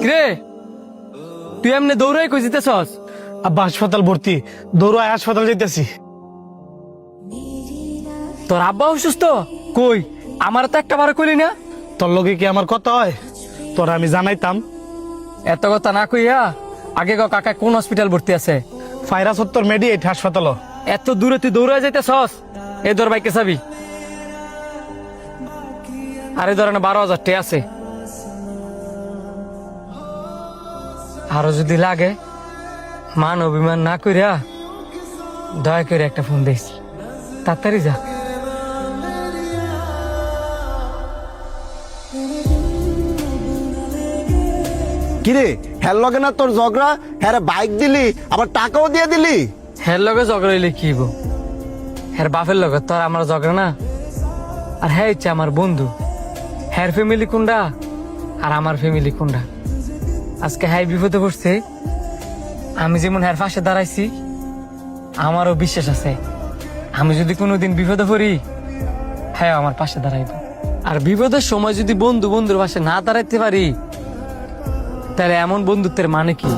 রে তুই এমনি দৌড়াই কই জিতেছস? আব্বা হাসপাতাল ভর্তি, দৌড়ায় হাসপাতাল যেতেছি। তোর আব্বা অসুস্থ? কই আমার তো একটা বার কইলি না। তোর লগে কি আমার কথা হয়? তোর আমি জানাইতাম। এত কথা না কইয়া আগে কাকা কোন হসপিটাল ভর্তি আছে? ফায়রা সত্তর মেডিয়েট হাসপাতাল। এত দূরে তুই দৌড়ায় যাইতেছস? এই ধর বাইকে চাবি। আরে ধরেন 12,000 টাকা আছে, আরো যদি লাগে মান অভিমান না কইরা দয়া করে একটা ফোন দিস, তাড়াতাড়ি যা। কিরে হ্যার লগে না তোর ঝগড়া? হ্যাঁ বাইক দিলি আবার টাকাও দিয়ে দিলি। হের লগে ঝগড়া হইলে কি হইব? হের বাপের লগে তোর আমার ঝগড়া না। আর হ্যাঁ ইচ্ছে আমার বন্ধু, হ্যার ফ্যামিলি কোনটা আর আমার ফ্যামিলি কোনটা। আজকে হ্যাঁ বিপদে পড়ছে, আমি যেমন হ্যার পাশে দাঁড়াইছি আমারও বিশ্বাস আছে আমি যদি কোনোদিন বিপদে পড়ি হ্যাঁ আমার পাশে দাঁড়াইব। আর বিপদের সময় যদি বন্ধুর পাশে না দাঁড়াইতে পারি তাহলে এমন বন্ধুত্বের মানে কি?